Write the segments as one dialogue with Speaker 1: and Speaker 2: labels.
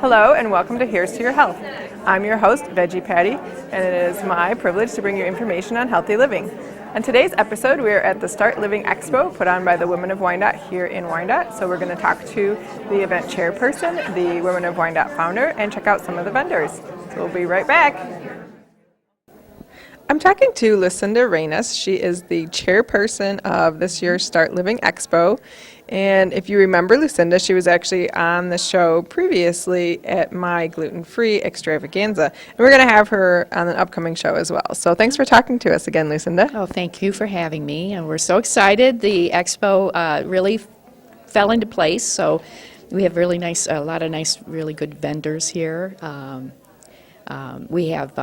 Speaker 1: Hello and welcome to Here's to Your Health. I'm your host, Veggie Patty, and it is my privilege to bring you information on healthy living. On today's episode, we are at the Start Living Expo put on by the Women of Wyandotte here in Wyandotte. So we're going to talk to the event chairperson, the Women of Wyandotte founder, and check out some of the vendors. So we'll be right back. I'm talking to Lucinda Reynes. She is the chairperson of this year's Start Living Expo. And if you remember Lucinda, she was actually on the show previously at my gluten-free extravaganza. And we're going to have her on an upcoming show as well. So thanks for talking to us again, Lucinda.
Speaker 2: Oh, thank you for having me. And we're so excited. The expo really fell into place. So we have a lot of nice, really good vendors here. We have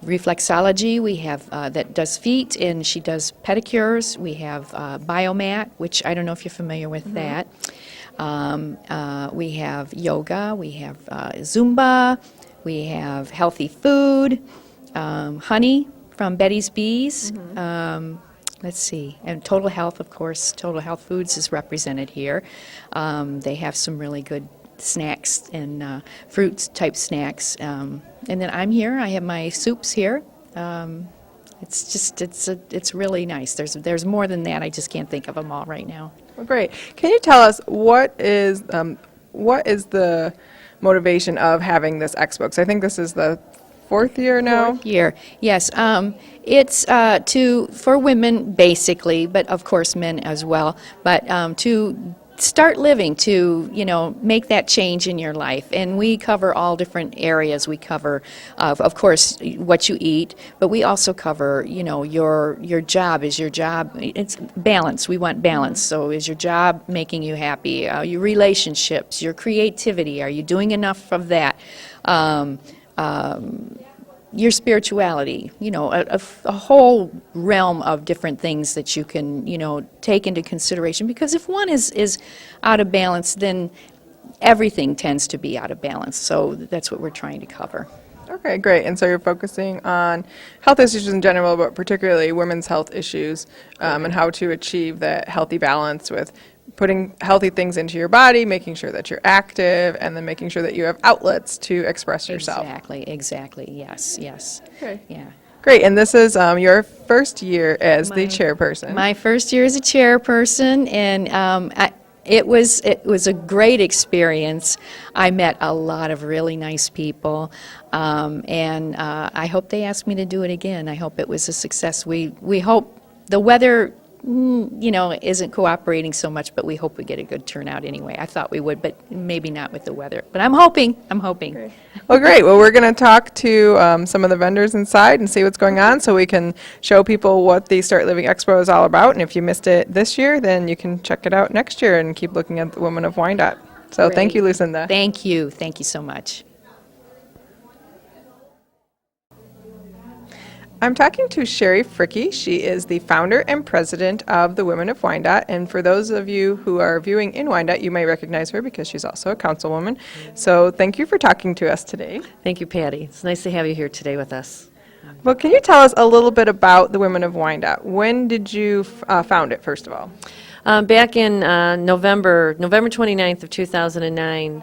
Speaker 2: reflexology, we have that does feet, and she does pedicures. We have biomat, which I don't know if you're familiar with that. We have yoga, we have Zumba, we have healthy food, honey from Betty's Bees. Let's see, and Total Health, of course. Total Health Foods is represented here. They have some really good snacks and fruits type snacks, and then I'm here. I have my soups here. It's really nice. There's more than that. I just can't think of them all right now.
Speaker 1: Well, great. Can you tell us what is the motivation of having this expo? Because I think this is the fourth year now.
Speaker 2: Fourth year, yes. It's for women basically, but of course men as well. But to start living, to make that change in your life. And we cover all different areas. We cover of course what you eat, but we also cover your job. Is your job, it's balance. We want balance. So is your job making you happy? Your relationships, your creativity, are you doing enough of that? Your spirituality, a whole realm of different things that you can, take into consideration. Because if one is out of balance, then everything tends to be out of balance. So that's what we're trying to cover.
Speaker 1: Okay, great. And so you're focusing on health issues in general, but particularly women's health issues, and how to achieve that healthy balance with putting healthy things into your body, making sure that you're active, and then making sure that you have outlets to express yourself.
Speaker 2: Exactly. Yes.
Speaker 1: Okay.
Speaker 2: Yeah.
Speaker 1: Great. And this is your first year as the chairperson.
Speaker 2: My first year as a chairperson, and it was a great experience. I met a lot of really nice people, and I hope they ask me to do it again. I hope it was a success. We hope the weather isn't cooperating so much, but we hope we get a good turnout anyway. I thought we would, but maybe not with the weather. But I'm hoping.
Speaker 1: Great. Well, great. Well, we're going to talk to some of the vendors inside and see what's going on so we can show people what the Start Living Expo is all about. And if you missed it this year, then you can check it out next year and keep looking at the Women of Wyandotte. So
Speaker 2: Great.
Speaker 1: Thank you, Lucinda.
Speaker 2: Thank you so much.
Speaker 1: I'm talking to Sherry Fricke. She is the founder and president of the Women of Wyandotte. And for those of you who are viewing in Wyandotte, you may recognize her because she's also a councilwoman. So thank you for talking to us today.
Speaker 3: Thank you, Patty. It's nice to have you here today with us.
Speaker 1: Well, can you tell us a little bit about the Women of Wyandotte? When did you found it, first of all?
Speaker 3: Back in November 29th of 2009,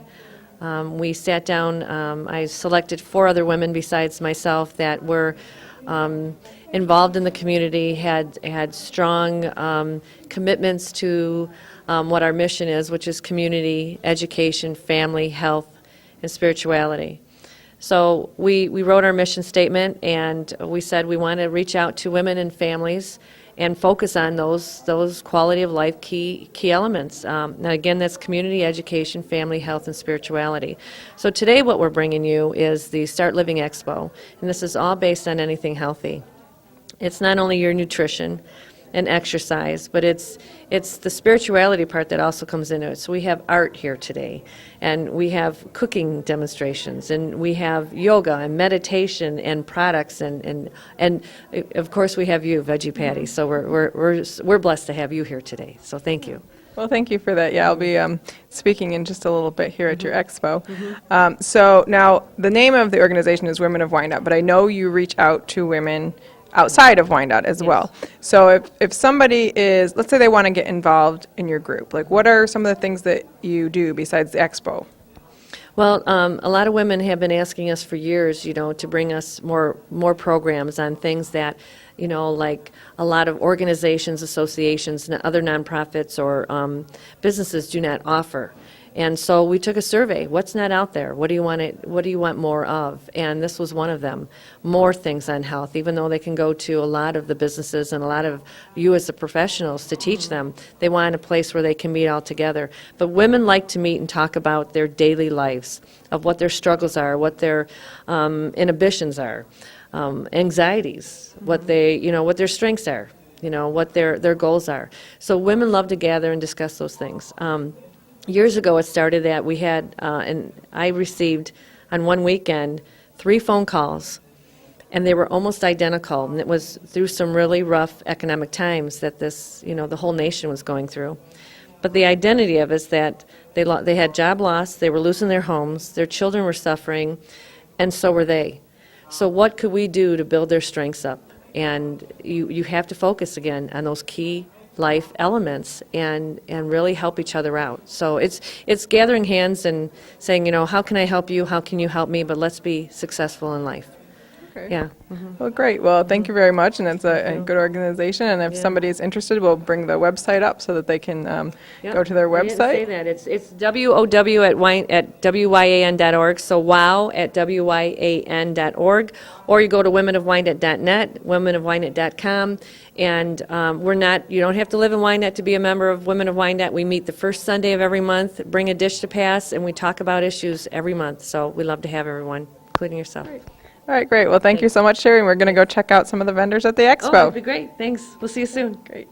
Speaker 3: we sat down. I selected 4 other women besides myself that were involved in the community, had strong commitments to what our mission is, which is community, education, family, health, and spirituality. So we wrote our mission statement, and we said we want to reach out to women and families and focus on those quality of life key elements. Now again, that's community, education, family, health, and spirituality. So today what we're bringing you is the Start Living Expo, and this is all based on anything healthy. It's not only your nutrition and exercise, but it's the spirituality part that also comes into it. So we have art here today, and we have cooking demonstrations, and we have yoga and meditation and products, and of course we have you, Veggie Patty. So we're blessed to have you here today. So thank you.
Speaker 1: Well, thank you for that. Yeah, I'll be speaking in just a little bit here at your expo. So now the name of the organization is Women of Wyandotte, but I know you reach out to women outside of Wyandotte as well. So if somebody is, let's say they want to get involved in your group, like what are some of the things that you do besides the expo?
Speaker 3: Well, a lot of women have been asking us for years, to bring us more programs on things that, like a lot of organizations, associations, and other nonprofits or businesses do not offer. And so we took a survey. What's not out there? What do you want more of? And this was one of them. More things on health, even though they can go to a lot of the businesses and a lot of you as the professionals to teach them. They want a place where they can meet all together. But women like to meet and talk about their daily lives, of what their struggles are, what their inhibitions are, anxieties, what their strengths are, what their goals are. So women love to gather and discuss those things. Years ago, it started that we had, and I received on one weekend 3 phone calls, and they were almost identical. And it was through some really rough economic times that this, the whole nation was going through. But the identity of it is that they had job loss, they were losing their homes, their children were suffering, and so were they. So what could we do to build their strengths up? And you have to focus again on those key life elements and really help each other out. So it's gathering hands and saying, how can I help you? How can you help me? But let's be successful in life.
Speaker 1: Okay.
Speaker 3: Yeah.
Speaker 1: Well, great. Well, thank you very much, and it's a good organization. And if
Speaker 3: Yeah.
Speaker 1: somebody is interested, we'll bring the website up so that they can go to their
Speaker 3: I didn't say
Speaker 1: website.
Speaker 3: that. It's WOW at WYAN.org, so WOW at WYAN.org, or you go to womenofwyandotte.net, womenofwyandotte.com, and you don't have to live in Wyandotte to be a member of Women of Wyandotte. We meet the first Sunday of every month, bring a dish to pass, and we talk about issues every month. So we love to have everyone, including yourself.
Speaker 1: All right, great. Well, thank you so much, Sherry. And we're going to go check out some of the vendors at the
Speaker 3: Oh,
Speaker 1: expo.
Speaker 3: that'd be great. Thanks. We'll see you soon.
Speaker 1: Great.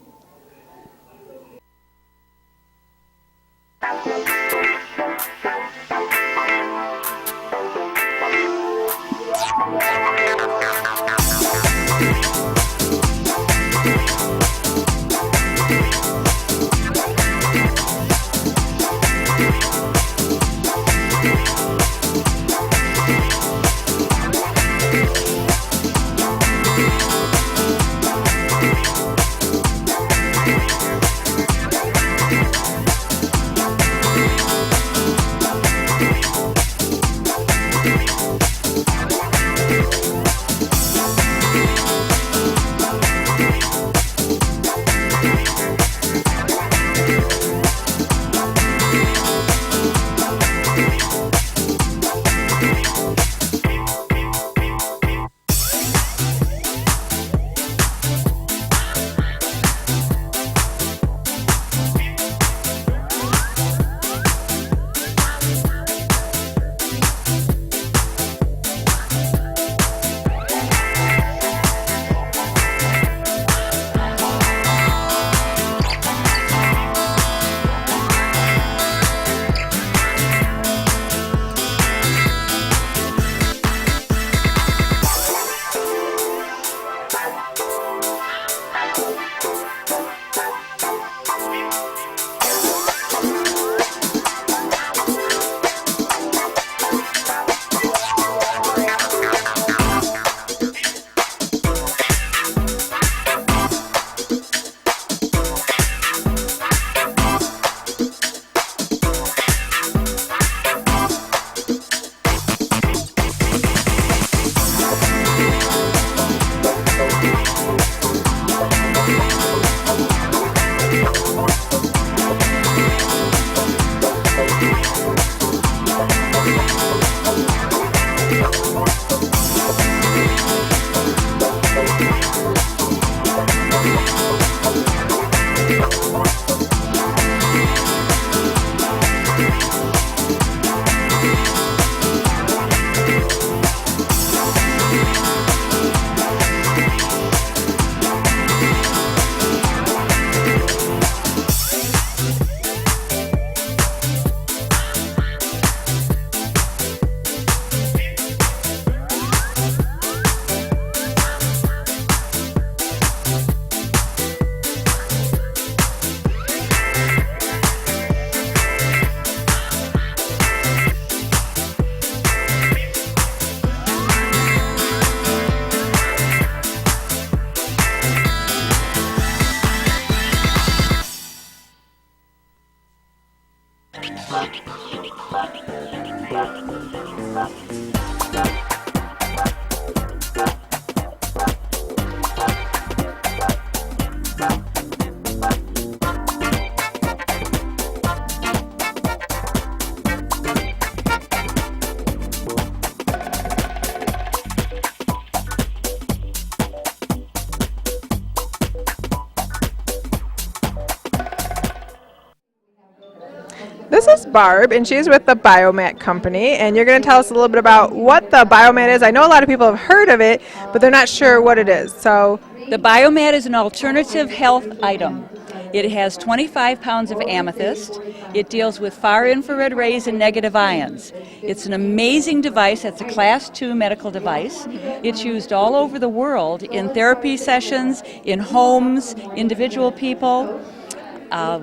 Speaker 1: this is Barb, and she's with the Biomat Company, and you're going to tell us a little bit about what the Biomat is. I know a lot of people have heard of it, but they're not sure what it is. So,
Speaker 4: the Biomat is an alternative health item. It has 25 pounds of amethyst. It deals with far infrared rays and negative ions. It's an amazing device. It's a Class 2 medical device. It's used all over the world in therapy sessions, in homes, individual people,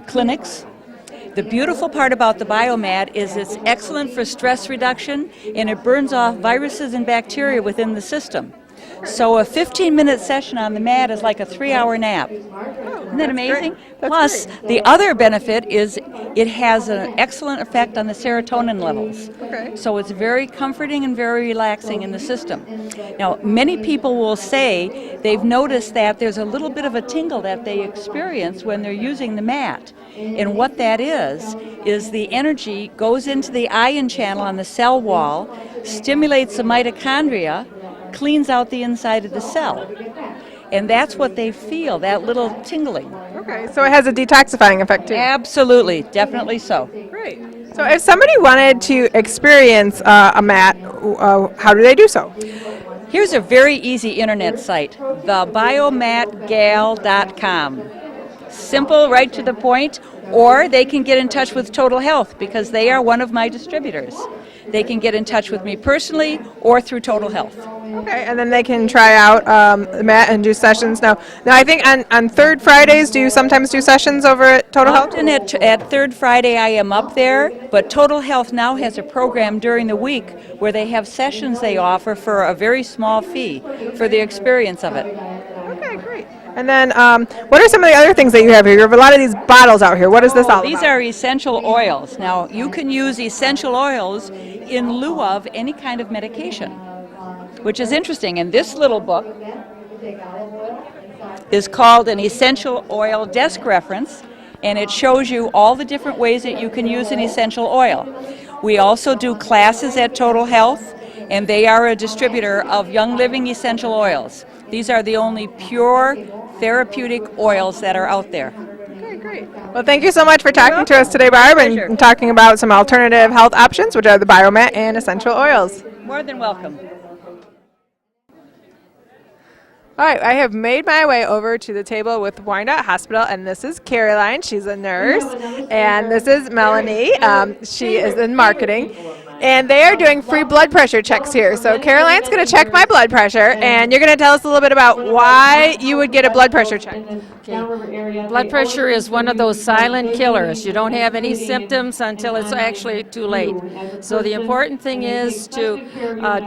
Speaker 4: clinics. The beautiful part about the Biomat is it's excellent for stress reduction, and it burns off viruses and bacteria within the system. So a 15-minute session on the mat is like a 3-hour nap. Isn't that amazing? Plus, the other benefit is it has an excellent effect on the serotonin levels.
Speaker 1: Okay.
Speaker 4: So it's very comforting and very relaxing in the system. Now, many people will say they've noticed that there's a little bit of a tingle that they experience when they're using the mat. And what that is the energy goes into the ion channel on the cell wall, stimulates the mitochondria, cleans out the inside of the cell. And that's what they feel, that little tingling.
Speaker 1: okay, so it has a detoxifying effect too.
Speaker 4: Absolutely, definitely so.
Speaker 1: Great. So if somebody wanted to experience a mat, how do they do so?
Speaker 4: Here's a very easy internet site, thebiomatgal.com. Simple, right to the point, or they can get in touch with Total Health because they are one of my distributors. They can get in touch with me personally or through Total Health.
Speaker 1: Okay, and then they can try out the mat and do sessions. Now I think on third Fridays, do you sometimes do sessions over at Total Health?
Speaker 4: Often at Third Friday I am up there, but Total Health now has a program during the week where they have sessions they offer for a very small fee for the experience of it.
Speaker 1: Okay, great. And then what are some of the other things that you have here? You have a lot of these bottles out here. What is this all
Speaker 4: These
Speaker 1: about?
Speaker 4: are essential oils. Now, you can use essential oils in lieu of any kind of medication, which is interesting. And this little book is called an essential oil desk reference, and it shows you all the different ways that you can use an essential oil. We also do classes at Total Health, and they are a distributor of Young Living essential oils. These are the only pure therapeutic oils that are out there.
Speaker 1: Okay, great. Well, thank you so much for talking to us today, Barb, and talking about some alternative health options, which are the Biomat and essential oils.
Speaker 4: More than welcome.
Speaker 1: All right, I have made my way over to the table with Wyandotte Hospital, and this is Caroline. She's a nurse, and this is Melanie. She is in marketing, and they are doing free blood pressure checks here. So Caroline's going to check my blood pressure, and you're going to tell us a little bit about why you would get a blood pressure check.
Speaker 5: Blood pressure is one of those silent killers. You don't have any symptoms until it's actually too late. So the important thing is to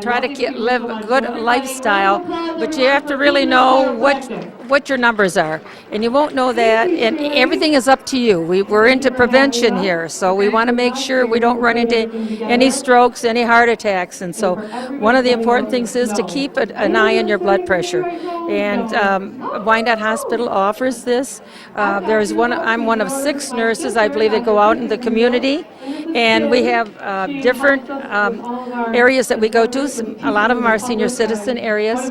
Speaker 5: try to live a good lifestyle, but you have to really know what your numbers are. And you won't know that, and everything is up to you. We're into prevention here, so we want to make sure we don't run into any strokes, any heart attacks. And so one of the important things is to keep an eye on your blood pressure. And Wyandotte Hospital offers this. I'm one of 6 nurses, I believe, that go out in the community, and we have different areas that we go to. A lot of them are senior citizen areas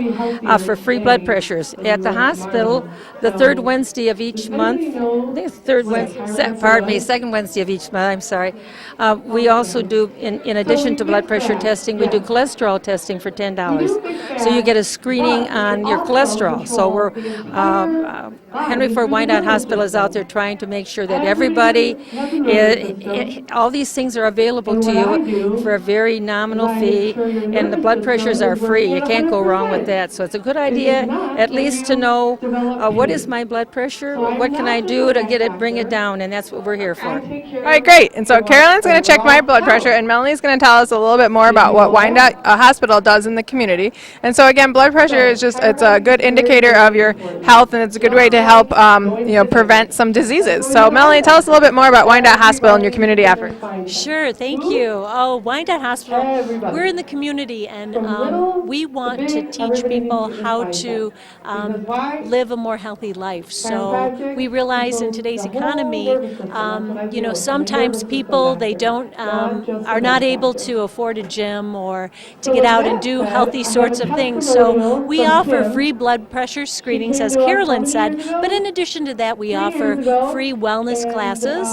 Speaker 5: for free blood pressures. At the hospital, the third Wednesday of each month, I think it's second Wednesday of each month, I'm sorry, we also do, in addition to blood pressure testing, we do cholesterol testing for $10. So you get a screening on your cholesterol. So we're Henry Ford Wyandotte Hospital is out there trying to make sure that everybody, all these things are available to you for a very nominal fee, and the blood pressures are free. You can't go wrong with that. So it's a good idea at least to know what is my blood pressure, what can I do to bring it down, and that's what we're here for.
Speaker 1: All right, great. And so Caroline's going to check my blood pressure, and Melanie's going to tell us a little bit more about what Wyandotte Hospital does in the community. And so again, blood pressure is it's a good indicator of your health, and it's a good way to help prevent some diseases. So Melanie, tell us a little bit more about Wyandotte Hospital and your community effort.
Speaker 6: Sure, thank you. Wyandotte Hospital, we're in the community, and we want to teach people how to live a more healthy life. So we realize in today's economy, sometimes people, they don't, are not able to afford a gym or to get out and do healthy sorts of things. So we offer free blood pressure screenings, as Carolyn said, But in addition to that, we offer free wellness classes.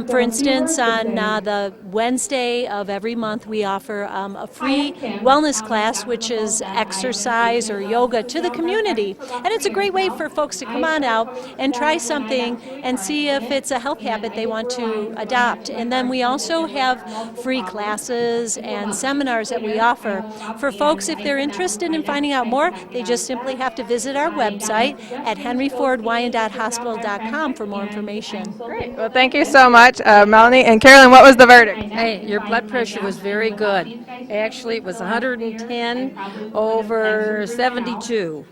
Speaker 6: For instance, on the Wednesday of every month, we offer a free wellness class, which is exercise or yoga to the community. And it's a great way for folks to come on out and try something and see if it's a health habit they want to adopt. And then we also have free classes and seminars that we offer. For folks, if they're interested in finding out more, they just simply have to visit our website at henryfordwyandottehospital.com for more information.
Speaker 1: Great. Well, thank you so much, Melanie. And Carolyn, what was the verdict?
Speaker 5: Hey, your blood pressure was very good. Actually, it was 110 over 72.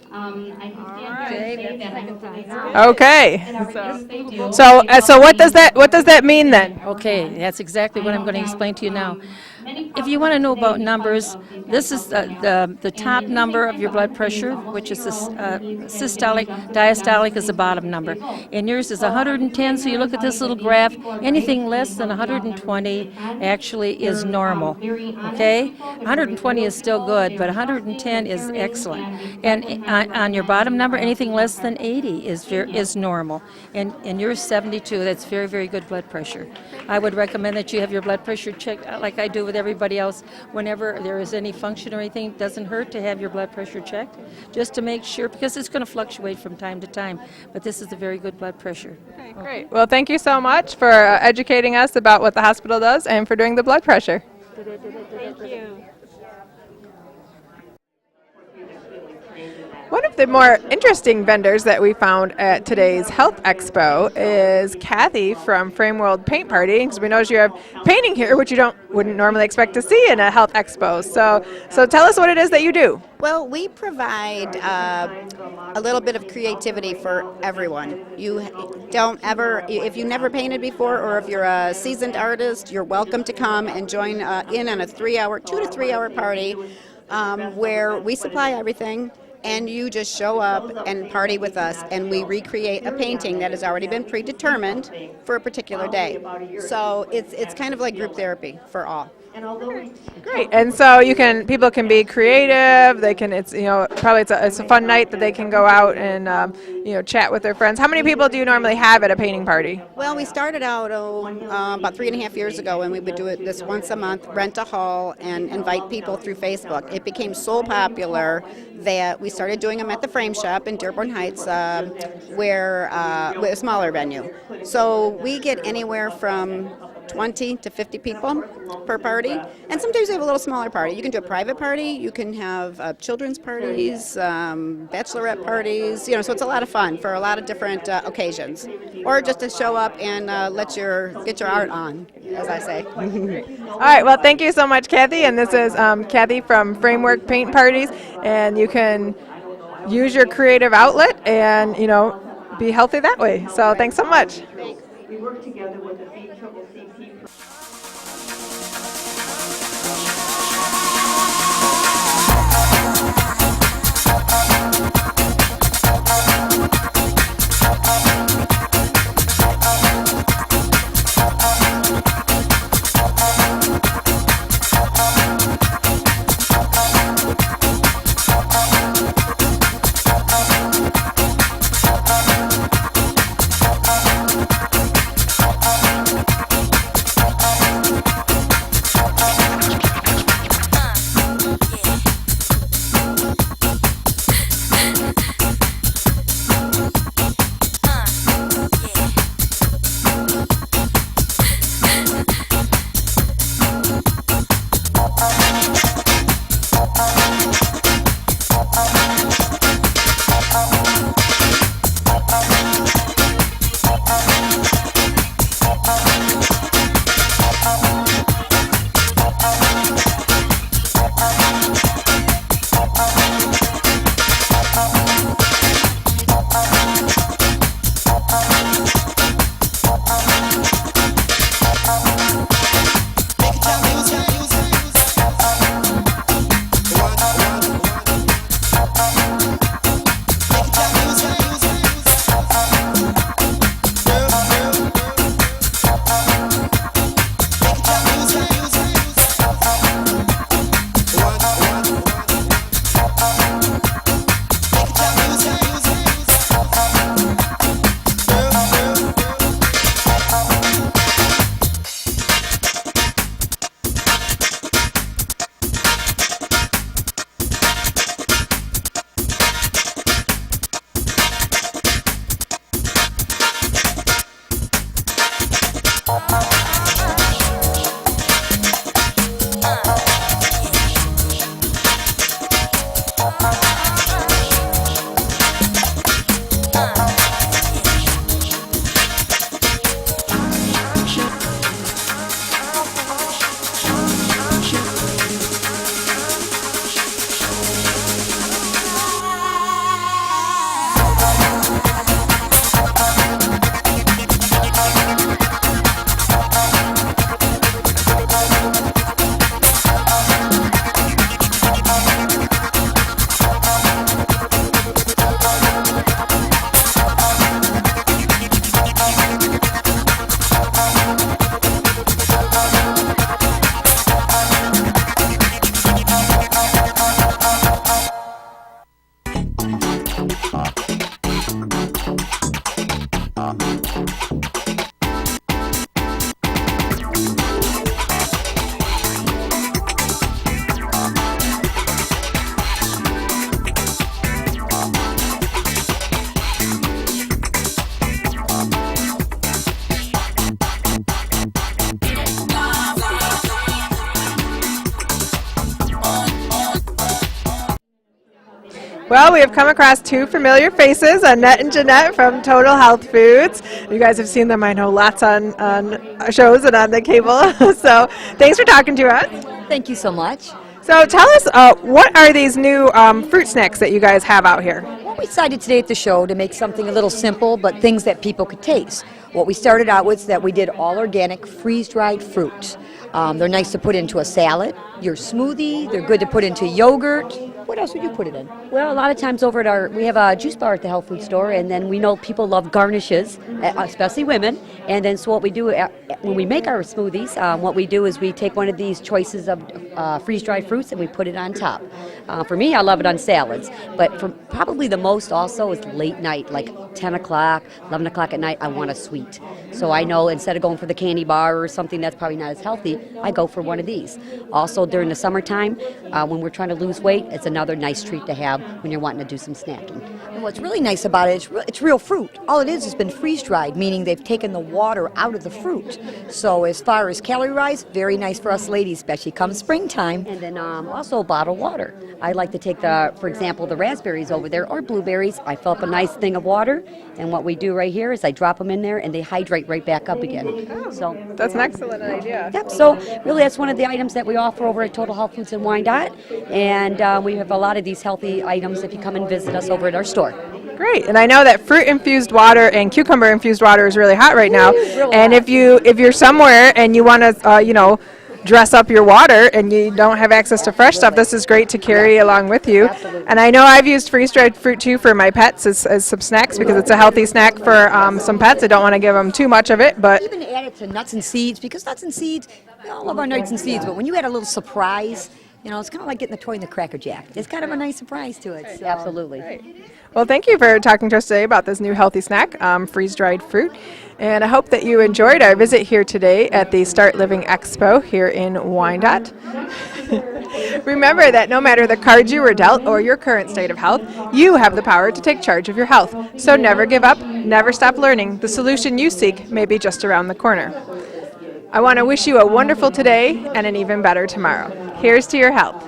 Speaker 1: Okay. So what does that mean then?
Speaker 5: Okay, that's exactly what I'm going to explain to you now. If you want to know about numbers, this is the top number of your blood pressure, which is the systolic, diastolic is the bottom number. And yours is 110, so you look at this little graph, anything less than 120 actually is normal, okay? 120 is still good, but 110 is excellent. And on your bottom number, anything less than 80 is normal. And yours 72, that's very, very good blood pressure. I would recommend that you have your blood pressure checked like I do with everybody else. Whenever there is any function or anything, it doesn't hurt to have your blood pressure checked, just to make sure, because it's going to fluctuate from time to time. But this is a very good blood pressure.
Speaker 1: Okay, great. Well, thank you so much for educating us about what the hospital does and for doing the blood pressure.
Speaker 6: Thank you.
Speaker 1: One of the more interesting vendors that we found at today's Health Expo is Kathy from Frame World Paint Party, because we notice you have painting here, which you wouldn't normally expect to see in a Health Expo. So tell us what it is that you do.
Speaker 7: Well, we provide a little bit of creativity for everyone. You don't ever, if you've never painted before, or if you're a seasoned artist, you're welcome to come and join in on a 2 to 3 hour party where we supply everything. And you just show up and party with us, and we recreate a painting that has already been predetermined for a particular day. So it's kind of like group therapy for all.
Speaker 1: Great. And so people can be creative. They can, it's a fun night that they can go out and chat with their friends. How many people do you normally have at a painting party?
Speaker 7: Well, we started out about 3.5 years ago, and we would do it this once a month, rent a hall, and invite people through Facebook. It became so popular that we started doing them at the Frame Shop in Dearborn Heights, where with a smaller venue. So we get anywhere from 20 to 50 people per party, and sometimes we have a little smaller party. You can do a private party, you can have children's parties, bachelorette parties, so it's a lot of fun for a lot of different occasions, or just to show up and get your art on, as I say.
Speaker 1: All right, well, thank you so much, Kathy, and this is Kathy from Framework Paint Parties, and you can use your creative outlet and be healthy that way. So thanks so much.
Speaker 8: We work together with the BCCC.
Speaker 1: Well, we have come across two familiar faces, Annette and Jeanette from Total Health Foods. You guys have seen them, I know, lots on shows and on the cable. So thanks for talking to us.
Speaker 9: Thank you so much.
Speaker 1: So tell us, what are these new fruit snacks that you guys have out here?
Speaker 9: Well, we decided today at the show to make something a little simple, but things that people could taste. What we started out with is that we did all organic freeze-dried fruit. They're nice to put into a salad, your smoothie. They're good to put into yogurt. What else would you put it in? Well, a lot of times over at we have a juice bar at the health food store, and then we know people love garnishes, especially women. And then so what we do when we make our smoothies, what we do is we take one of these choices of freeze-dried fruits and we put it on top. For me, I love it on salads, but for probably the most also is late night, like 10 o'clock, 11 o'clock at night, I want a sweet. So I know instead of going for the candy bar or something that's probably not as healthy, I go for one of these. Also during the summertime, when we're trying to lose weight, it's another nice treat to have when you're wanting to do some snacking. And what's really nice about it, it's real fruit. All it is has been freeze-dried, meaning they've taken the water out of the fruit. So as far as calorie-wise, very nice for us ladies, especially come springtime. And then also bottled water. I like to take for example, the raspberries over there or blueberries. I fill up a nice thing of water, and what we do right here is I drop them in there and they hydrate right back up again. So
Speaker 1: That's an excellent idea.
Speaker 9: yep, so really that's one of the items that we offer over at Total Health Foods in Wyandotte, and we have a lot of these healthy items if you come and visit us over at our store.
Speaker 1: Great, and I know that fruit-infused water and cucumber-infused water is really hot right now. And if you're somewhere and you want to, dress up your water and you don't have access to fresh stuff, this is great to carry along with you.
Speaker 9: Absolutely.
Speaker 1: And I know I've used freeze-dried fruit too for my pets as some snacks because it's a healthy snack for some pets. I don't want to give them too much of it, but
Speaker 9: Even add it to nuts and seeds, because nuts and seeds, we all love our nuts and seeds, but when you add a little surprise, it's kind of like getting a toy in the Cracker Jack. It's kind of a nice surprise to it. So. Absolutely.
Speaker 1: Well, thank you for talking to us today about this new healthy snack, freeze-dried fruit. And I hope that you enjoyed our visit here today at the Start Living Expo here in Wyandotte. Remember that no matter the cards you were dealt or your current state of health, you have the power to take charge of your health. So never give up, never stop learning. The solution you seek may be just around the corner. I want to wish you a wonderful today and an even better tomorrow. Here's to your health.